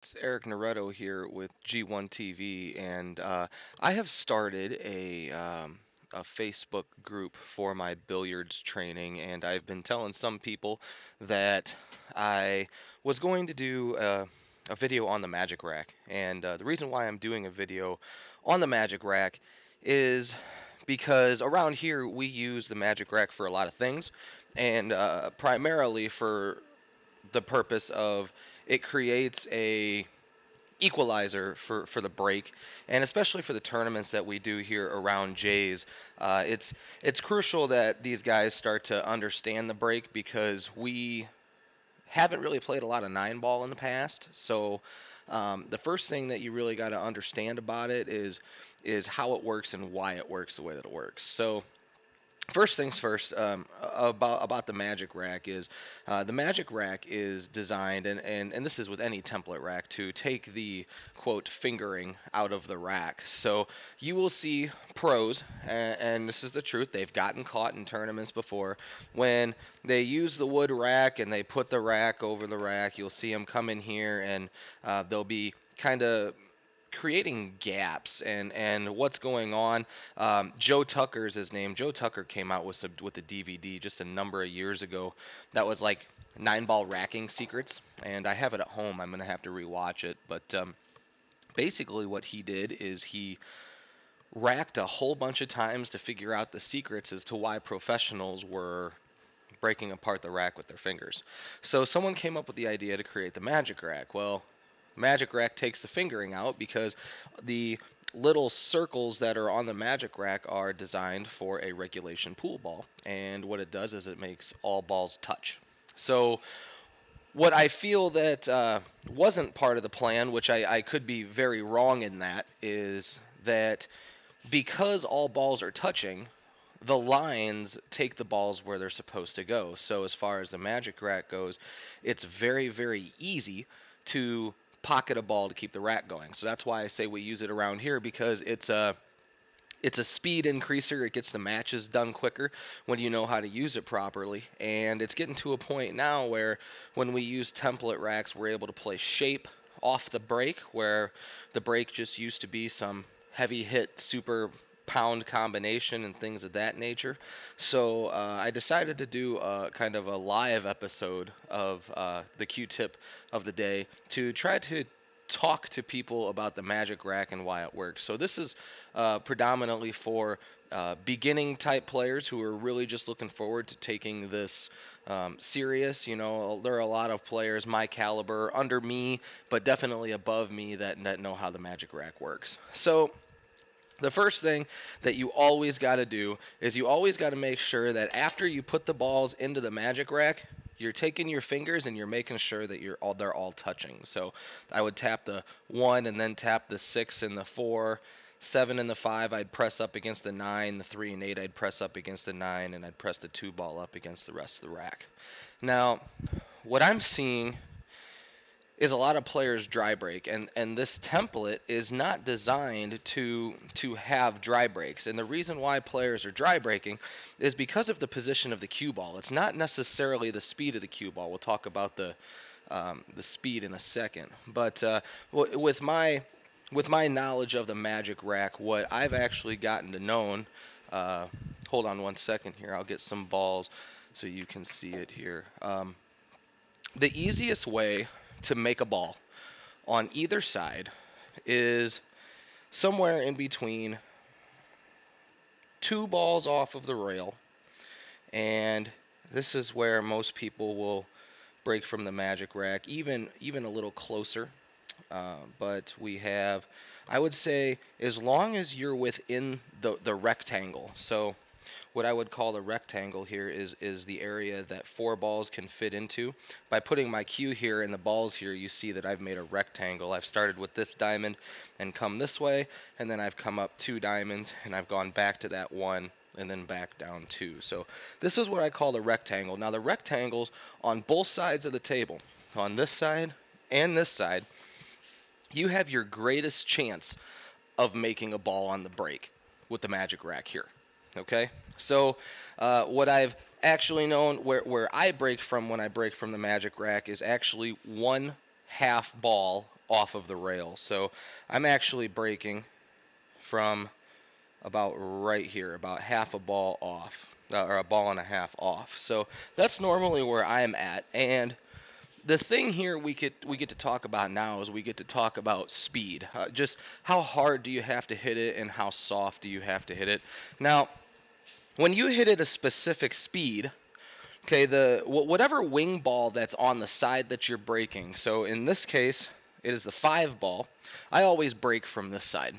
It's Eric Naretto here with G1 TV, and I have started a Facebook group for my billiards training, and I've been telling some people that I was going to do a video on the Magic Rack, and the reason why I'm doing a video on the Magic Rack is because around here we use the Magic Rack for a lot of things, and primarily for the purpose of it creates a equalizer for the break, and especially for the tournaments that we do here around Jays. It's crucial that these guys start to understand the break because we haven't really played a lot of nine ball in the past. So the first thing that you really got to understand about it is how it works and why it works the way that it works. So first things first, about the Magic Rack is the Magic Rack is designed, and this is with any template rack, to take the quote fingering out of the rack. So you will see pros, and this is the truth, they've gotten caught in tournaments before when they use the wood rack and they put the rack over the rack. You'll see them come in here and they'll be kind of creating gaps and what's going on. Joe Tucker's his name. Joe Tucker came out with a DVD just a number of years ago that was like nine ball racking secrets, and I have it at home. I'm gonna have to rewatch it, but basically what he did is he racked a whole bunch of times to figure out the secrets as to why professionals were breaking apart the rack with their fingers. So someone came up with the idea to create the Magic Rack. Well, Magic Rack takes the fingering out because the little circles that are on the Magic Rack are designed for a regulation pool ball. And what it does is it makes all balls touch. So what I feel that wasn't part of the plan, which I could be very wrong in that, is that because all balls are touching, the lines take the balls where they're supposed to go. So as far as the Magic Rack goes, it's very, very easy to pocket a ball to keep the rack going. So that's why I say we use it around here, because it's a speed increaser. It gets the matches done quicker when you know how to use it properly. And it's getting to a point now where when we use template racks, we're able to play shape off the break, where the break just used to be some heavy hit super pound combination and things of that nature. So I decided to do kind of a live episode of the Q-tip of the day to try to talk to people about the Magic Rack and why it works. So this is predominantly for beginning type players who are really just looking forward to taking this serious. You know, there are a lot of players my caliber, under me, but definitely above me that know how the Magic Rack works. So the first thing that you always got to do is you always got to make sure that after you put the balls into the Magic Rack, you're taking your fingers and you're making sure that they're all touching. So I would tap the 1 and then tap the 6 and the 4, 7 and the 5 I'd press up against the 9, the 3 and 8 I'd press up against the 9, and I'd press the 2 ball up against the rest of the rack. Now, what I'm seeing is a lot of players dry break, and this template is not designed to have dry breaks. And the reason why players are dry breaking is because of the position of the cue ball. It's not necessarily the speed of the cue ball. We'll talk about the speed in a second. But with my knowledge of the Magic Rack, what I've actually gotten to know, hold on one second here. I'll get some balls so you can see it here. The easiest way to make a ball on either side is somewhere in between two balls off of the rail, and this is where most people will break from the Magic Rack, even a little closer. But we have, I would say, as long as you're within the rectangle. So what I would call the rectangle here is the area that four balls can fit into. By putting my cue here and the balls here, you see that I've made a rectangle. I've started with this diamond and come this way, and then I've come up two diamonds, and I've gone back to that one, and then back down two. So this is what I call the rectangle. Now the rectangles on both sides of the table, on this side and this side, you have your greatest chance of making a ball on the break with the Magic Rack here. Okay, so what I've actually known, where I break from when I break from the Magic Rack, is actually one half ball off of the rail. So I'm actually breaking from about right here, about half a ball off, or a ball and a half off. So that's normally where I'm at. And the thing here we get to talk about now is we get to talk about speed. Just how hard do you have to hit it and how soft do you have to hit it. Now, when you hit it a specific speed, okay, whatever wing ball that's on the side that you're breaking. So in this case, it is the 5 ball. I always break from this side.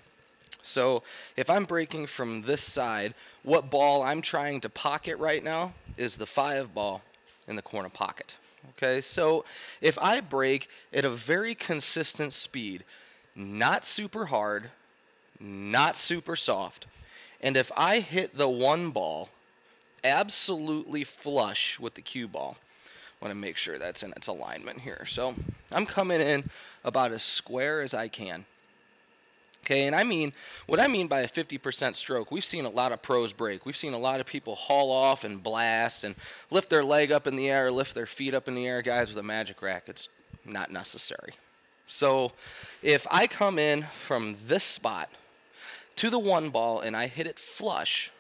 So if I'm breaking from this side, what ball I'm trying to pocket right now is the 5 ball in the corner pocket. Okay, so if I break at a very consistent speed, not super hard, not super soft, and if I hit the 1 ball absolutely flush with the cue ball, I want to make sure that's in its alignment here. So I'm coming in about as square as I can. Okay, and what I mean by a 50% stroke, we've seen a lot of pros break. We've seen a lot of people haul off and blast and lift their leg up in the air, lift their feet up in the air. Guys, with a magic rack, it's not necessary. So if I come in from this spot to the 1 ball and I hit it flush,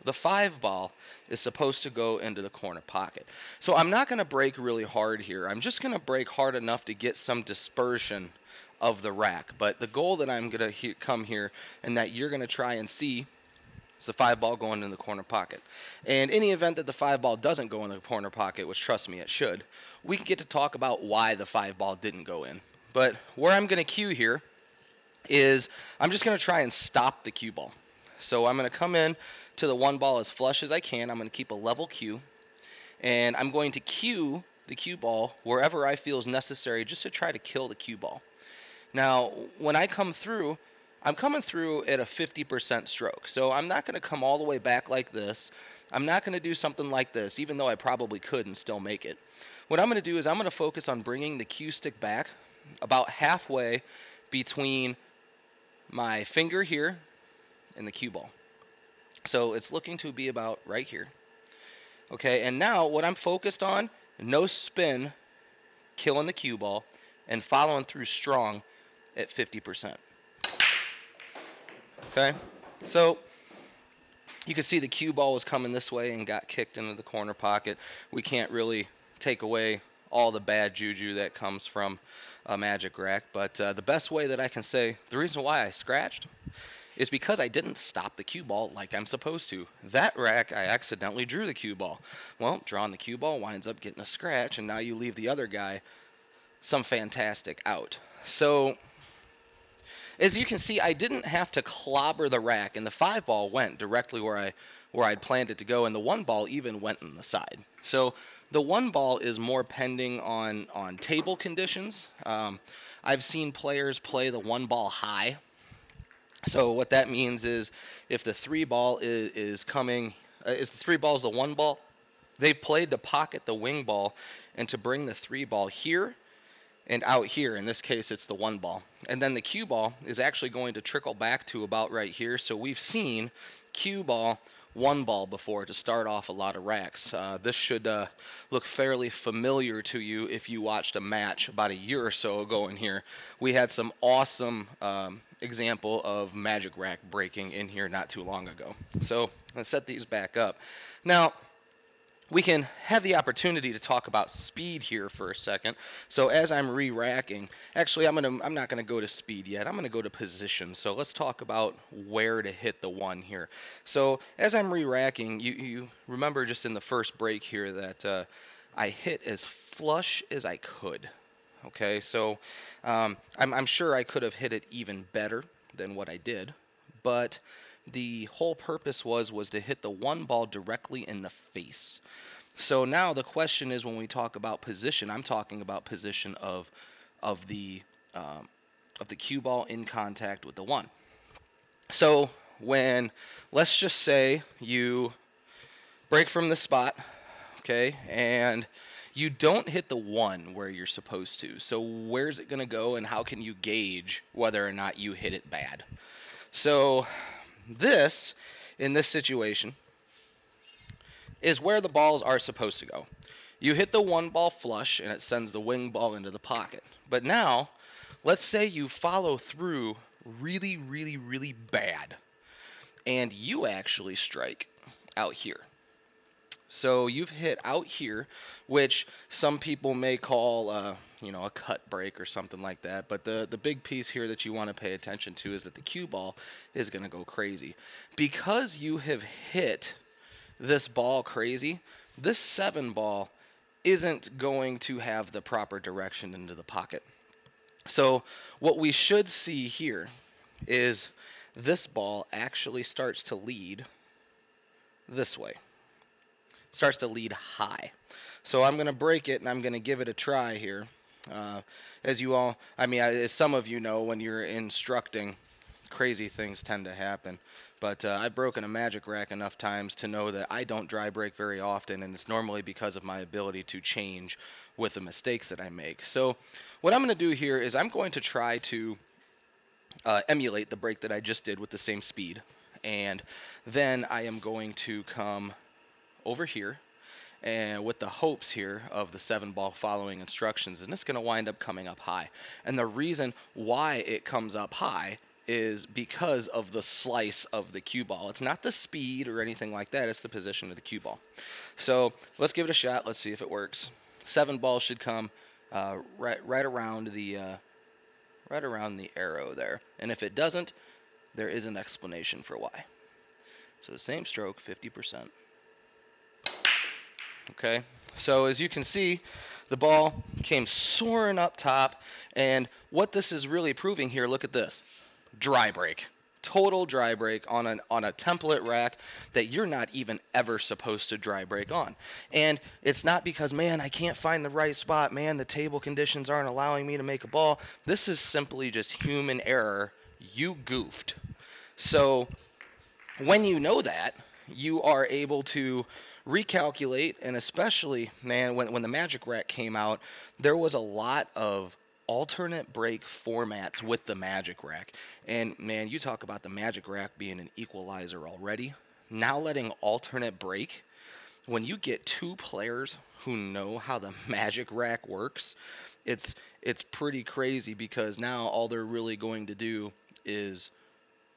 the 5 ball is supposed to go into the corner pocket. So I'm not going to break really hard here. I'm just going to break hard enough to get some dispersion of the rack. But the goal that I'm going to come here and that you're going to try and see is the 5 ball going in the corner pocket. And in the event that the 5 ball doesn't go in the corner pocket, which trust me, it should, we can get to talk about why the 5 ball didn't go in. But where I'm going to cue here is I'm just going to try and stop the cue ball. So I'm going to come in to the 1 ball as flush as I can. I'm going to keep a level cue. And I'm going to cue the cue ball wherever I feel is necessary just to try to kill the cue ball. Now, when I come through, I'm coming through at a 50% stroke. So I'm not going to come all the way back like this. I'm not going to do something like this, even though I probably could and still make it. What I'm going to do is I'm going to focus on bringing the cue stick back about halfway between my finger here and the cue ball. So it's looking to be about right here. Okay, and now what I'm focused on, no spin, killing the cue ball, and following through strong at 50%. Okay, so you can see the cue ball was coming this way and got kicked into the corner pocket. We can't really take away all the bad juju that comes from a magic rack, but the best way that I can say the reason why I scratched is because I didn't stop the cue ball like I'm supposed to. That rack, I accidentally drew the cue ball. Well, drawing the cue ball winds up getting a scratch, and now you leave the other guy some fantastic out. So, as you can see, I didn't have to clobber the rack, and the 5 ball went directly where I'd planned it to go, and the 1 ball even went in the side. So the 1 ball is more pending on table conditions. I've seen players play the 1 ball high. So what that means is if the 3 ball is coming, is the 3 balls the 1 ball, they've played to pocket the wing ball and to bring the 3 ball here and out here. In this case, it's the 1 ball. And then the cue ball is actually going to trickle back to about right here. So we've seen cue ball, 1 ball before to start off a lot of racks. This should look fairly familiar to you if you watched a match about a year or so ago in here. We had some awesome example of magic rack breaking in here not too long ago. So let's set these back up. Now, we can have the opportunity to talk about speed here for a second. So as I'm re-racking, actually I'm not gonna go to speed yet. I'm gonna go to position. So let's talk about where to hit the 1 here. So as I'm re-racking, you remember just in the first break here that I hit as flush as I could. Okay, so I'm sure I could have hit it even better than what I did, but the whole purpose was to hit the 1 ball directly in the face. So now the question is, when we talk about position, I'm talking about position of the cue ball in contact with the 1. So when, let's just say you break from the spot, okay, and you don't hit the 1 where you're supposed to. So where's it going to go, and how can you gauge whether or not you hit it bad? So this, in this situation, is where the balls are supposed to go. You hit the 1 ball flush, and it sends the wing ball into the pocket. But now, Let's say you follow through really, really, really bad, and you actually strike out here. So you've hit out here, which some people may call, a cut break or something like that. But the big piece here that you want to pay attention to is that the cue ball is going to go crazy. Because you have hit this ball crazy, this 7 ball isn't going to have the proper direction into the pocket. So what we should see here is this ball actually starts to lead this way. Starts to lead high. So I'm going to break it and I'm going to give it a try here. As you all, as some of you know, when you're instructing, crazy things tend to happen. But I've broken a magic rack enough times to know that I don't dry break very often, and it's normally because of my ability to change with the mistakes that I make. So what I'm going to do here is I'm going to try to emulate the break that I just did with the same speed. And then I am going to come over here and with the hopes here of the 7 ball following instructions, and it's going to wind up coming up high. And the reason why it comes up high is because of the slice of the cue ball. It's not the speed or anything like that, it's the position of the cue ball. So let's give it a shot. Let's see if it works. 7 ball should come right around the arrow there. And if it doesn't, there is an explanation for why. So the same stroke, 50%. Okay, so as you can see, the ball came soaring up top, and what this is really proving here, look at this, dry break. Total dry break on a template rack that you're not even ever supposed to dry break on. And it's not because, man, I can't find the right spot, man, the table conditions aren't allowing me to make a ball. This is simply just human error. You goofed. So when you know that, you are able to recalculate, and especially, man, when the Magic Rack came out, there was a lot of alternate break formats with the Magic Rack. And man, you talk about the Magic Rack being an equalizer already. Now letting alternate break, when you get 2 players who know how the Magic Rack works, it's pretty crazy, because now all they're really going to do is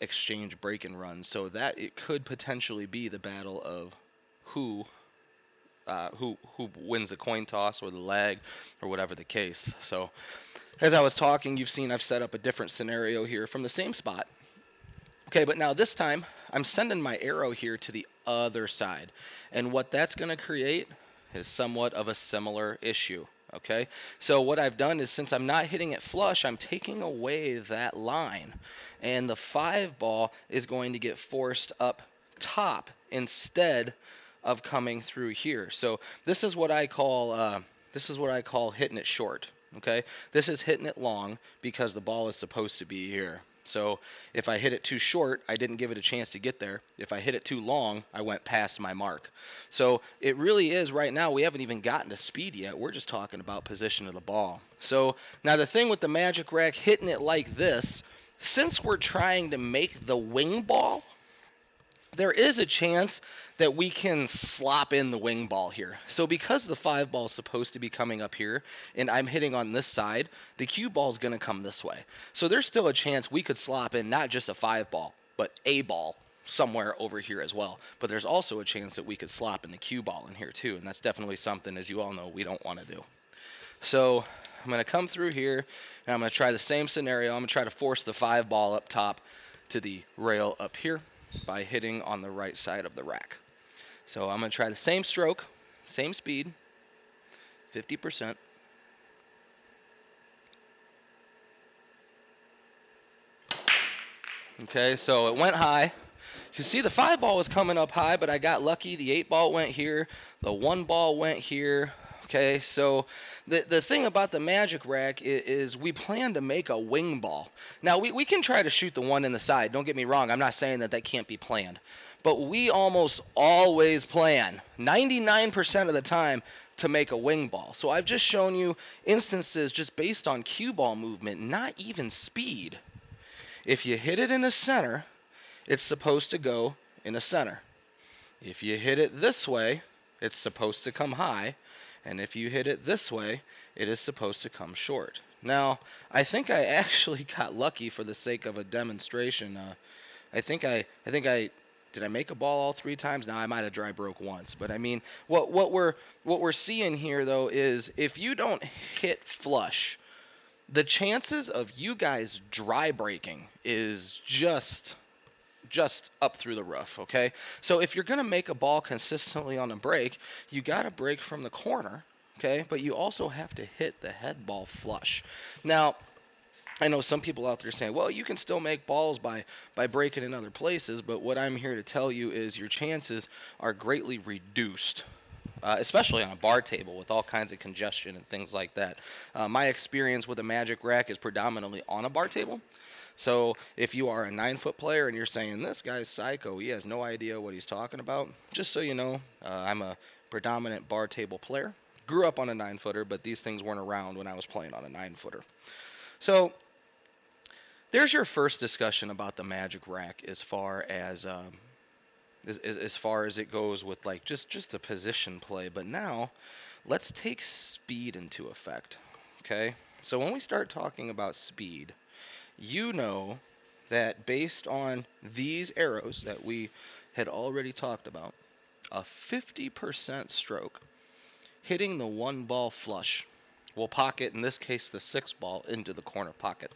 exchange break and run. So that it could potentially be the battle of who wins the coin toss or the lag or whatever the case. So as I was talking, you've seen I've set up a different scenario here from the same spot. Okay, but now this time I'm sending my arrow here to the other side, and what that's going to create is somewhat of a similar issue. Okay, so what I've done is, since I'm not hitting it flush, I'm taking away that line, and the 5 ball is going to get forced up top instead of coming through here. So this is what I call hitting it short. Okay, this is hitting it long because the ball is supposed to be here. So if I hit it too short, I didn't give it a chance to get there. If I hit it too long, I went past my mark. So it really is, right now, we haven't even gotten to speed yet. We're just talking about position of the ball. So now the thing with the Magic Rack hitting it like this, since we're trying to make the wing ball, there is a chance that we can slop in the wing ball here. So because the 5 ball is supposed to be coming up here and I'm hitting on this side, the cue ball is going to come this way. So there's still a chance we could slop in not just a 5 ball, but a ball somewhere over here as well. But there's also a chance that we could slop in the cue ball in here too, and that's definitely something, as you all know, we don't want to do. So I'm going to come through here, and I'm going to try the same scenario. I'm going to try to force the 5 ball up top to the rail up here by hitting on the right side of the rack. So I'm going to try the same stroke, same speed, 50%. Okay, so it went high. You can see the 5 ball was coming up high, but I got lucky. The 8 ball went here. The 1 ball went here. Okay, so the thing about the Magic Rack is we plan to make a wing ball. Now, we can try to shoot the one in the side. Don't get me wrong. I'm not saying that can't be planned. But we almost always plan, 99% of the time, to make a wing ball. So I've just shown you instances just based on cue ball movement, not even speed. If you hit it in the center, it's supposed to go in the center. If you hit it this way, it's supposed to come high. And if you hit it this way, it is supposed to come short. Now, I think I actually got lucky for the sake of a demonstration. I think I did I make a ball all three times? Now I might have dry broke once, but I mean, what we're seeing here though is if you don't hit flush, the chances of you guys dry breaking is just up through the roof, okay? So if you're going to make a ball consistently on a break, you got to break from the corner, okay? But you also have to hit the head ball flush. Now, I know some people out there saying, well, you can still make balls by breaking in other places, but what I'm here to tell you is your chances are greatly reduced. Especially on a bar table with all kinds of congestion and things like that. My experience with a Magic rack is predominantly on a bar table. So if you are a 9 foot player and you're saying this guy's psycho, he has no idea what he's talking about, just so you know, I'm a predominant bar table player. Grew up on a 9 footer, but these things weren't around when I was playing on a 9 footer. So there's your first discussion about the Magic rack as far as it goes with like just the position play. But now let's take speed into effect. Okay? So when we start talking about speed, you know that based on these arrows that we had already talked about, a 50% stroke hitting the one ball flush will pocket, in this case, the 6 ball into the corner pocket.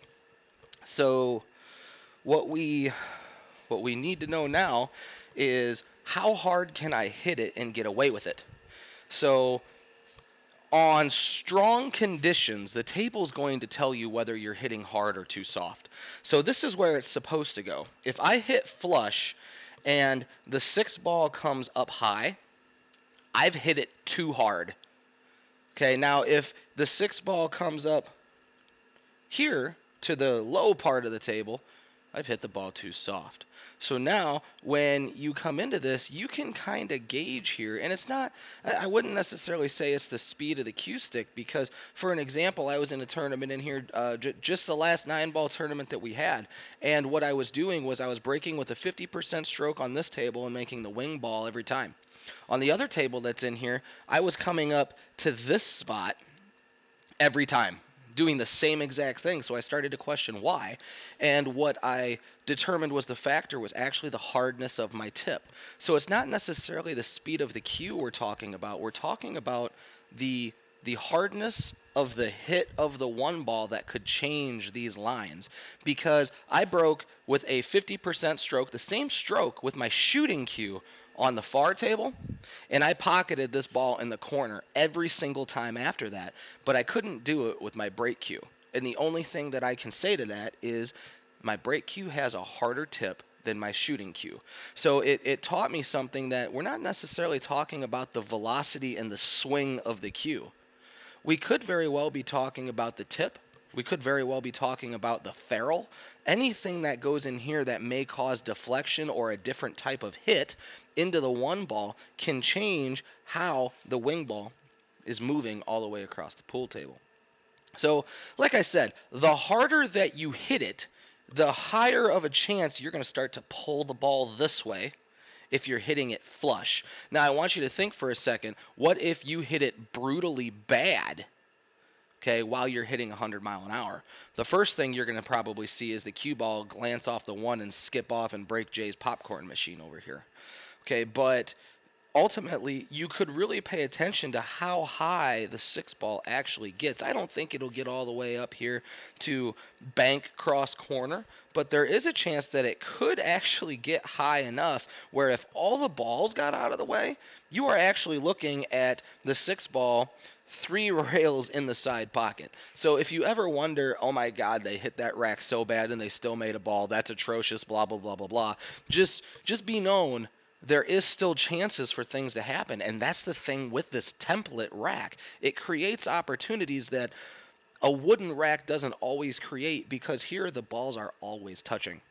So what we need to know now is how hard can I hit it and get away with it? So on strong conditions, the table is going to tell you whether you're hitting hard or too soft. So this is where it's supposed to go. If I hit flush and the 6 ball comes up high, I've hit it too hard. Okay, now if the 6 ball comes up here to the low part of the table, I've hit the ball too soft. So now when you come into this, you can kind of gauge here, and it's not, I wouldn't necessarily say it's the speed of the cue stick, because for an example, I was in a tournament in here, just the last 9 ball tournament that we had, and what I was doing was I was breaking with a 50% stroke on this table and making the wing ball every time. On the other table that's in here, I was coming up to this spot every time, doing the same exact thing. So I started to question why. And what I determined was the factor was actually the hardness of my tip. So it's not necessarily the speed of the cue we're talking about. We're talking about the hardness of the hit of the one ball that could change these lines, because I broke with a 50% stroke, the same stroke with my shooting cue on the far table, and I pocketed this ball in the corner every single time after that, but I couldn't do it with my break cue. And the only thing that I can say to that is my break cue has a harder tip than my shooting cue. So it taught me something, that we're not necessarily talking about the velocity and the swing of the cue. We could very well be talking about the tip. We could very well be talking about the ferrule. Anything that goes in here that may cause deflection or a different type of hit into the one ball can change how the wing ball is moving all the way across the pool table. So, like I said, the harder that you hit it, the higher of a chance you're going to start to pull the ball this way if you're hitting it flush. Now, I want you to think for a second, what if you hit it brutally bad, okay, while you're hitting 100 mile an hour? The first thing you're going to probably see is the cue ball glance off the one and skip off and break Jay's popcorn machine over here. Okay, but ultimately, you could really pay attention to how high the 6 ball actually gets. I don't think it'll get all the way up here to bank cross corner, but there is a chance that it could actually get high enough where if all the balls got out of the way, you are actually looking at the 6 ball 3 rails in the side pocket. So if you ever wonder, oh my God, they hit that rack so bad and they still made a ball, that's atrocious, blah, blah, blah, blah, blah, just be known there is still chances for things to happen. And that's the thing with this template rack. It creates opportunities that a wooden rack doesn't always create, because here the balls are always touching.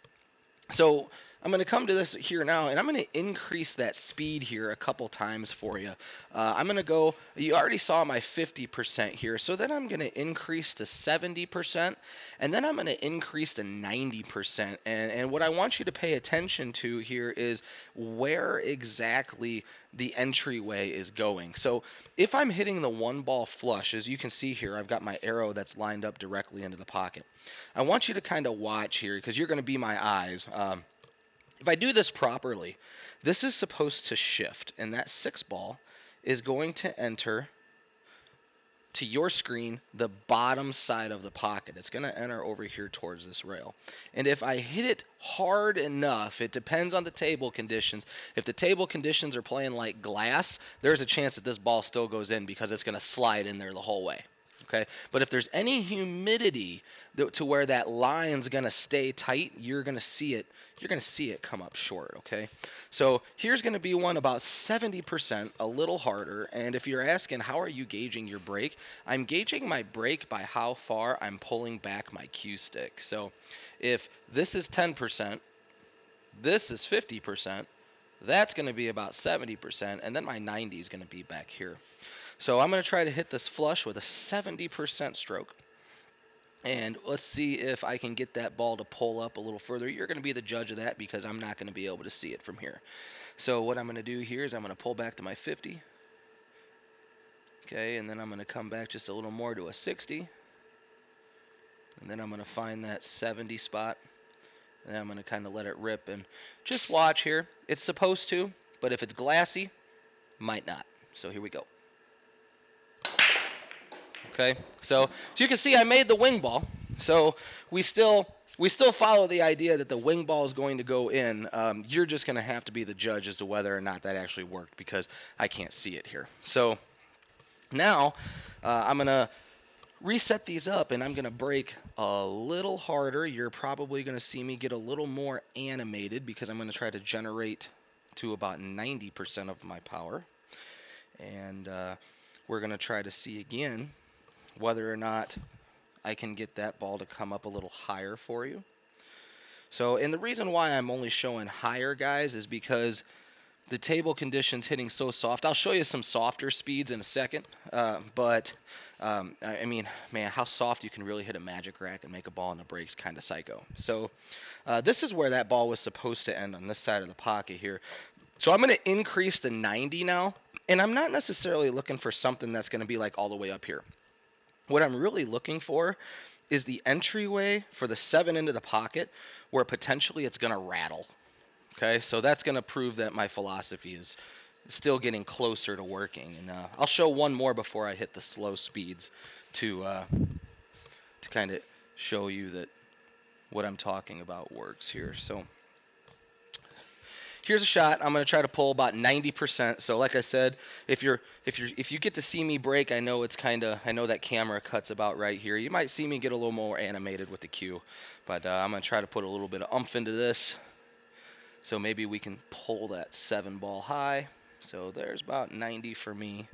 So I'm going to come to this here now, and I'm going to increase that speed here a couple times for you. I'm going to go, you already saw my 50% here, so then I'm going to increase to 70%, and then I'm going to increase to 90%. And what I want you to pay attention to here is where exactly the entryway is going. So if I'm hitting the one ball flush, as you can see here, I've got my arrow that's lined up directly into the pocket. I want you to kind of watch here because you're going to be my eyes. If I do this properly, this is supposed to shift, and that 6 ball is going to enter to your screen the bottom side of the pocket. It's going to enter over here towards this rail. And if I hit it hard enough, it depends on the table conditions. If the table conditions are playing like glass, there's a chance that this ball still goes in because it's going to slide in there the whole way. Okay, but if there's any humidity to where that line's gonna stay tight, you're gonna see it come up short. Okay, so here's gonna be one about 70%, a little harder. And if you're asking how are you gauging your break, I'm gauging my break by how far I'm pulling back my cue stick. So if this is 10%, this is 50%, that's gonna be about 70%, and then my 90 is gonna be back here. So I'm going to try to hit this flush with a 70% stroke. And let's see if I can get that ball to pull up a little further. You're going to be the judge of that because I'm not going to be able to see it from here. So what I'm going to do here is I'm going to pull back to my 50. Okay, and then I'm going to come back just a little more to a 60. And then I'm going to find that 70 spot. And I'm going to kind of let it rip. And just watch here. It's supposed to, but if it's glassy, might not. So here we go. Okay, so you can see I made the wing ball. So we still follow the idea that the wing ball is going to go in. You're just going to have to be the judge as to whether or not that actually worked because I can't see it here. So now I'm going to reset these up and I'm going to break a little harder. You're probably going to see me get a little more animated because I'm going to try to generate to about 90% of my power. And we're going to try to see again whether or not I can get that ball to come up a little higher for you. So, and the reason why I'm only showing higher, guys, is because the table conditions hitting so soft. I'll show you some softer speeds in a second, but I mean, man, how soft you can really hit a magic rack and make a ball in the break's kind of psycho. So this is where that ball was supposed to end on this side of the pocket here. So I'm going to increase to 90 now, and I'm not necessarily looking for something that's going to be like all the way up here. What I'm really looking for is the entryway for the 7 into the pocket where potentially it's going to rattle. Okay, so that's going to prove that my philosophy is still getting closer to working. And I'll show one more before I hit the slow speeds to kind of show you that what I'm talking about works here. So here's a shot. I'm going to try to pull about 90%. So like I said, if you get to see me break, I know that camera cuts about right here. You might see me get a little more animated with the cue, but I'm going to try to put a little bit of oomph into this. So maybe we can pull that 7 ball high. So there's about 90 for me.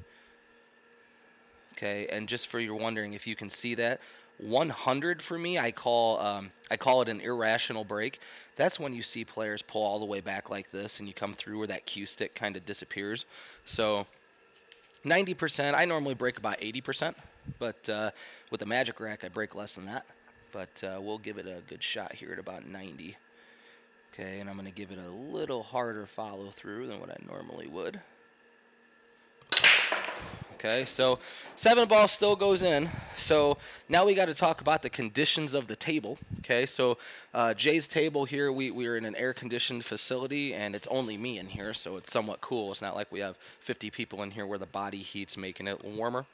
Okay, and just for your wondering if you can see that, 100 for me, I call it an irrational break. That's when you see players pull all the way back like this and you come through where that cue stick kind of disappears. So 90%, I normally break about 80%, but with the magic rack I break less than that. But we'll give it a good shot here at about 90. Okay, and I'm going to give it a little harder follow through than what I normally would. Okay, so 7 ball still goes in. So now we got to talk about the conditions of the table. Okay, so Jay's table here, we're in an air-conditioned facility, and it's only me in here, so it's somewhat cool. It's not like we have 50 people in here where the body heat's making it warmer.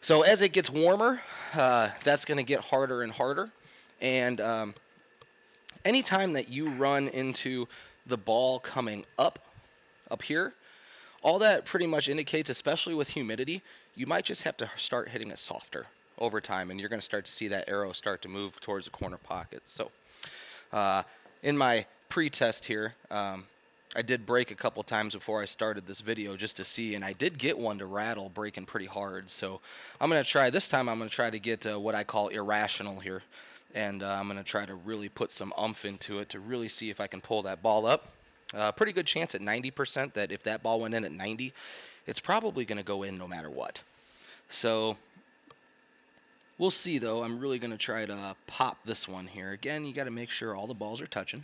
So as it gets warmer, that's going to get harder and harder. And anytime that you run into the ball coming up here, all that pretty much indicates, especially with humidity, you might just have to start hitting it softer over time, and you're going to start to see that arrow start to move towards the corner pocket. So in my pre-test here, I did break a couple times before I started this video just to see, and I did get one to rattle breaking pretty hard. So I'm going to try, this time I'm going to try to get what I call irrational here. and I'm going to try to really put some oomph into it to really see if I can pull that ball up. Pretty good chance at 90% that if that ball went in at 90, it's probably going to go in no matter what. So we'll see though. I'm really going to try to pop this one here. Again, you got to make sure all the balls are touching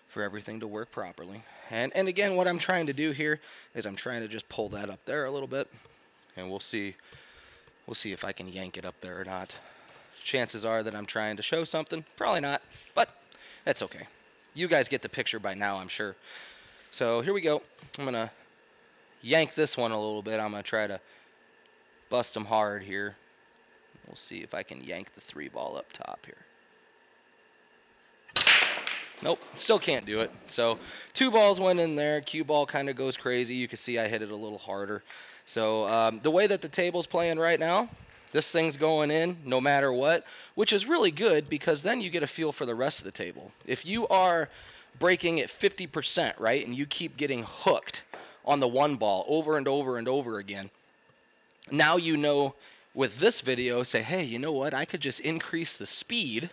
for everything to work properly. And again, what I'm trying to do here is I'm trying to just pull that up there a little bit, and we'll see if I can yank it up there or not. Chances are that I'm trying to show something. Probably not, but that's okay. You guys get the picture by now, I'm sure. So here we go. I'm going to yank this one a little bit. I'm going to try to bust them hard here. We'll see if I can yank the 3-ball up top here. Nope, still can't do it. So 2 balls went in there. Cue ball kind of goes crazy. You can see I hit it a little harder. So the way that the table's playing right now, this thing's going in no matter what, which is really good because then you get a feel for the rest of the table. If you are breaking at 50%, right, and you keep getting hooked on the 1 ball over and over and over again, now you know with this video, say, hey, you know what, I could just increase the speed.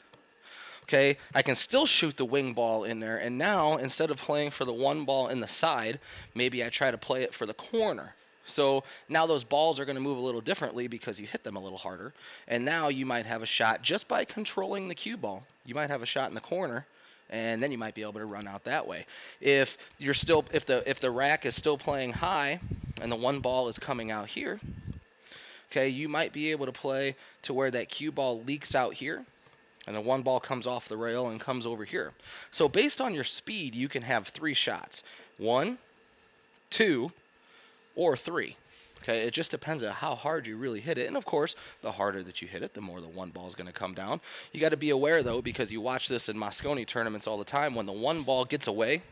Okay, I can still shoot the wing ball in there, and now instead of playing for the 1 ball in the side, maybe I try to play it for the corner. So now those balls are going to move a little differently because you hit them a little harder, and now you might have a shot just by controlling the cue ball. You might have a shot in the corner, and then you might be able to run out that way. If the rack is still playing high and the 1 ball is coming out here, okay, you might be able to play to where that cue ball leaks out here, and the 1 ball comes off the rail and comes over here. So based on your speed, you can have 3 shots. 1, 2, or 3. Okay, it just depends on how hard you really hit it. And of course, the harder that you hit it, the more the 1 ball is going to come down. You got to be aware though, because you watch this in Mosconi tournaments all the time, when the 1 ball gets away,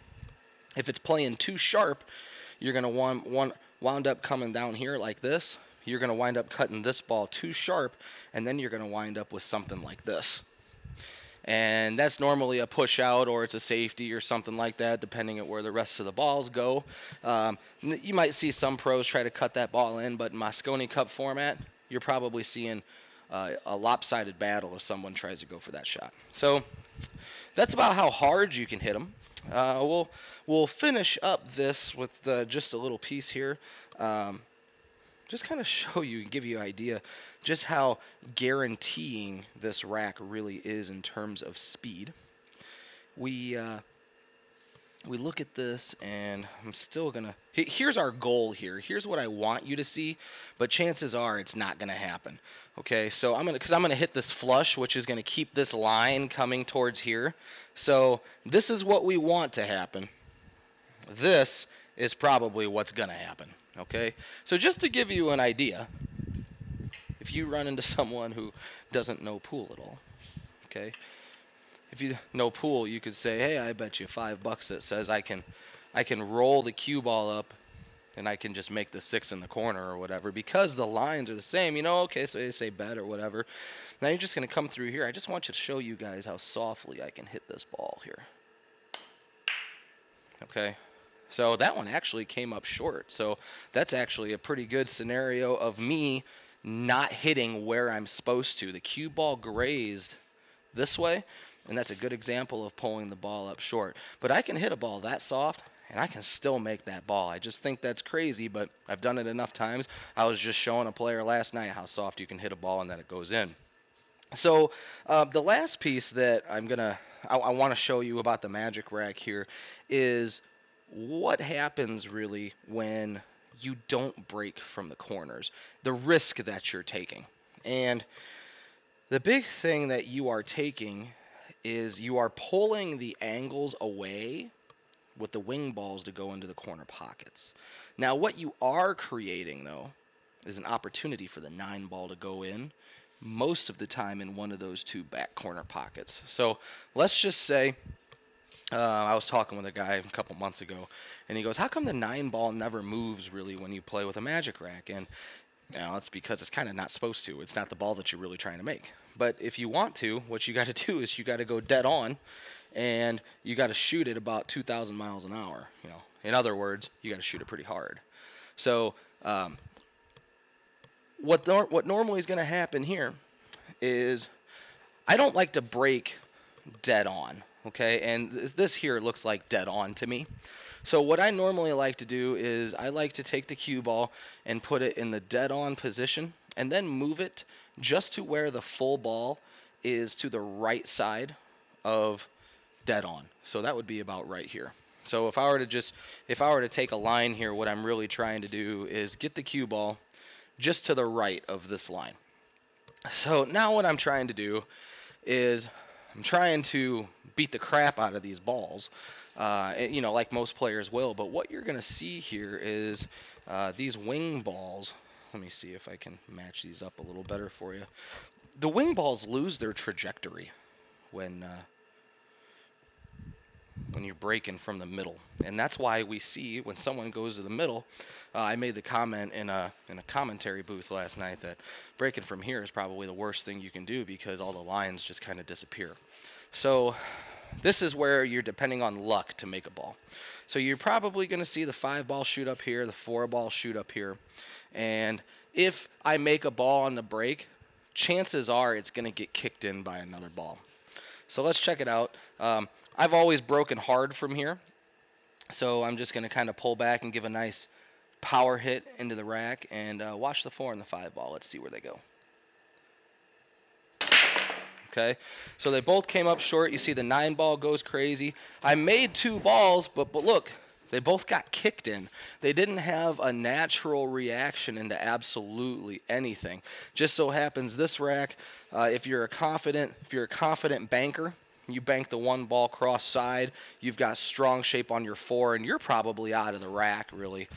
if it's playing too sharp, you're going to wound up coming down here like this. You're going to wind up cutting this ball too sharp, and then you're going to wind up with something like this. And that's normally a push out or it's a safety or something like that, depending on where the rest of the balls go. You might see some pros try to cut that ball in, but in Mosconi Cup format, you're probably seeing a lopsided battle if someone tries to go for that shot. So that's about how hard you can hit them. We'll finish up this with just a little piece here. Just kind of show you and give you an idea just how guaranteeing this rack really is in terms of speed. We look at this, and I'm still gonna. Here's our goal here. Here's what I want you to see, but chances are it's not gonna happen. Okay, so I'm gonna hit this flush, which is gonna keep this line coming towards here. So this is what we want to happen. This is probably what's gonna happen. Okay, so just to give you an idea, if you run into someone who doesn't know pool at all, okay, if you know pool, you could say, hey, I bet you $5 that says I can roll the cue ball up and I can just make the 6 in the corner or whatever because the lines are the same, okay, so they say bet or whatever. Now you're just going to come through here. I just want you to show you guys how softly I can hit this ball here. Okay. So that one actually came up short. So that's actually a pretty good scenario of me not hitting where I'm supposed to. The cue ball grazed this way, and that's a good example of pulling the ball up short. But I can hit a ball that soft, and I can still make that ball. I just think that's crazy, but I've done it enough times. I was just showing a player last night how soft you can hit a ball and that it goes in. So the last piece that I want to show you about the Magic Rack here is what happens really when you don't break from the corners, the risk that you're taking. And the big thing that you are taking is you are pulling the angles away with the wing balls to go into the corner pockets. Now what you are creating though is an opportunity for the 9 ball to go in most of the time in one of those 2 back corner pockets. So let's just say I was talking with a guy a couple months ago, and he goes, how come the 9 ball never moves really when you play with a Magic Rack? And it's because it's kind of not supposed to. It's not the ball that you're really trying to make. But if you want to, what you got to do is you got to go dead on, and you got to shoot it about 2,000 miles an hour. In other words, you got to shoot it pretty hard. So what normally is going to happen here is I don't like to break dead on, okay? And this here looks like dead on to me. So what I normally like to do is I like to take the cue ball and put it in the dead on position and then move it just to where the full ball is to the right side of dead on. So that would be about right here. So if I were to take a line here, what I'm really trying to do is get the cue ball just to the right of this line. So now what I'm trying to do is I'm trying to beat the crap out of these balls, like most players will. But what you're going to see here is these wing balls. Let me see if I can match these up a little better for you. The wing balls lose their trajectory when you're breaking from the middle, and that's why we see when someone goes to the middle. I made the comment in a commentary booth last night that breaking from here is probably the worst thing you can do because all the lines just kind of disappear. So this is where you're depending on luck to make a ball. So you're probably going to see the 5 ball shoot up here, the 4 ball shoot up here, and if I make a ball on the break, chances are it's going to get kicked in by another ball. So let's check it out. I've always broken hard from here, so I'm just going to kind of pull back and give a nice power hit into the rack and watch the 4 and the 5 ball. Let's see where they go. Okay, so they both came up short. You see the 9 ball goes crazy. I made 2 balls, but look, they both got kicked in. They didn't have a natural reaction into absolutely anything. Just so happens this rack, if you're a confident banker, you bank the 1 ball cross side, you've got strong shape on your 4, and you're probably out of the rack, really.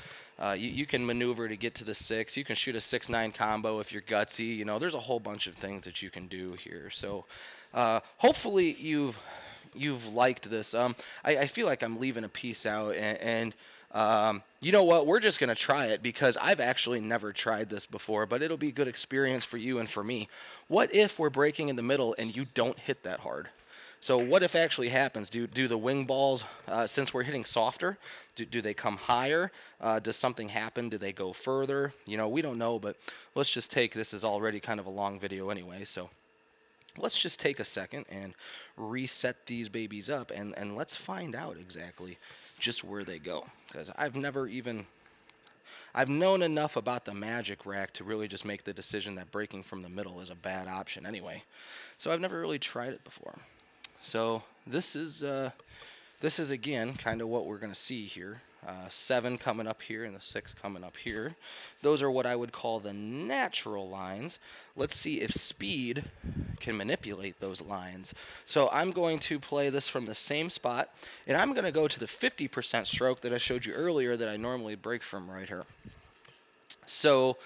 You can maneuver to get to the 6. You can shoot a 6-9 combo if you're gutsy. There's a whole bunch of things that you can do here. So hopefully you've liked this. I feel like I'm leaving a piece out, and you know what? We're just going to try it because I've actually never tried this before, but it'll be a good experience for you and for me. What if we're breaking in the middle and you don't hit that hard? So what if actually happens? Do the wing balls, since we're hitting softer, do they come higher? Does something happen? Do they go further? We don't know, but let's just take, this is already kind of a long video anyway, so let's just take a second and reset these babies up and let's find out exactly just where they go. Because I've known enough about the Magic Rack to really just make the decision that breaking from the middle is a bad option anyway. So I've never really tried it before. So this is again kind of what we're going to see here. 7 coming up here and the 6 coming up here. Those are what I would call the natural lines. Let's see if speed can manipulate those lines. So I'm going to play this from the same spot, and I'm going to go to the 50% stroke that I showed you earlier that I normally break from right here. So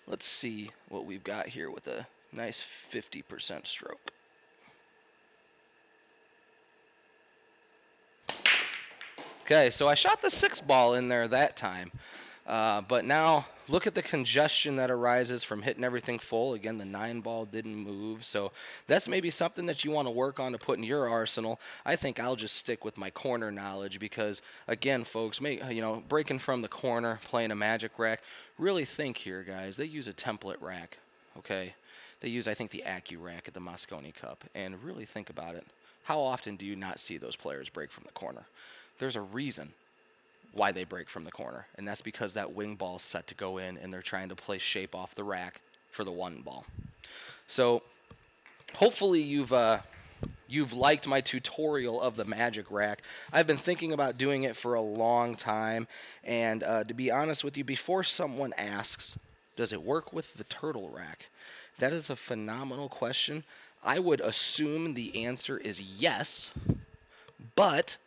let's see what we've got here with a nice 50% stroke. Okay, so I shot the 6 ball in there that time. But now look at the congestion that arises from hitting everything full. Again, the 9 ball didn't move. So that's maybe something that you want to work on to put in your arsenal. I think I'll just stick with my corner knowledge because, again, folks, breaking from the corner, playing a Magic Rack, really think here, guys. They use a template rack, okay? They use, I think, the AccuRack at the Mosconi Cup. And really think about it. How often do you not see those players break from the corner? There's a reason why they break from the corner, and that's because that wing ball is set to go in and they're trying to play shape off the rack for the 1 ball. So hopefully you've liked my tutorial of the Magic Rack. I've been thinking about doing it for a long time, and to be honest with you, before someone asks, does it work with the Turtle Rack? That is a phenomenal question. I would assume the answer is yes, but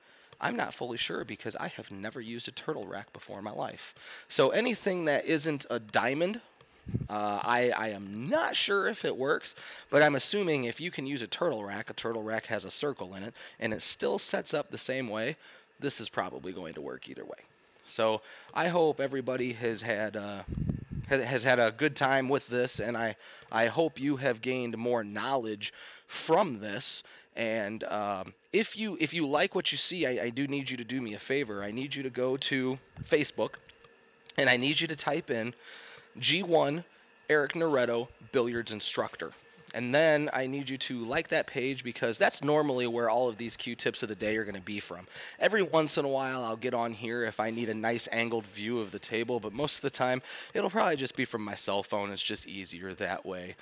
I'm not fully sure because I have never used a turtle rack before in my life. So anything that isn't a diamond, I am not sure if it works, but I'm assuming if you can use a turtle rack has a circle in it, and it still sets up the same way, this is probably going to work either way. So I hope everybody has had a good time with this, and I hope you have gained more knowledge from this. And if you like what you see, I do need you to do me a favor. I need you to go to Facebook, and I need you to type in G1 Eric Naretto Billiards Instructor. And then I need you to like that page because that's normally where all of these Q tips of the day are going to be from. Every once in a while, I'll get on here if I need a nice angled view of the table, but most of the time, it'll probably just be from my cell phone. It's just easier that way.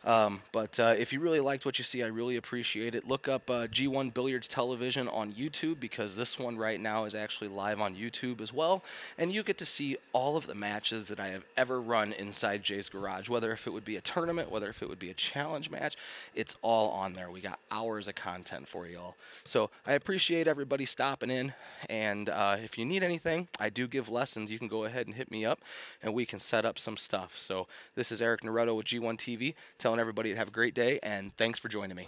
But if you really liked what you see, I really appreciate it. Look up G1 Billiards Television on YouTube because this one right now is actually live on YouTube as well. And you get to see all of the matches that I have ever run inside Jay's Garage, whether if it would be a tournament, whether if it would be a challenge match, it's all on there. We got hours of content for you all. So I appreciate everybody stopping in. And if you need anything, I do give lessons. You can go ahead and hit me up and we can set up some stuff. So this is Eric Naretto with G1 TV telling everybody to have a great day, and thanks for joining me.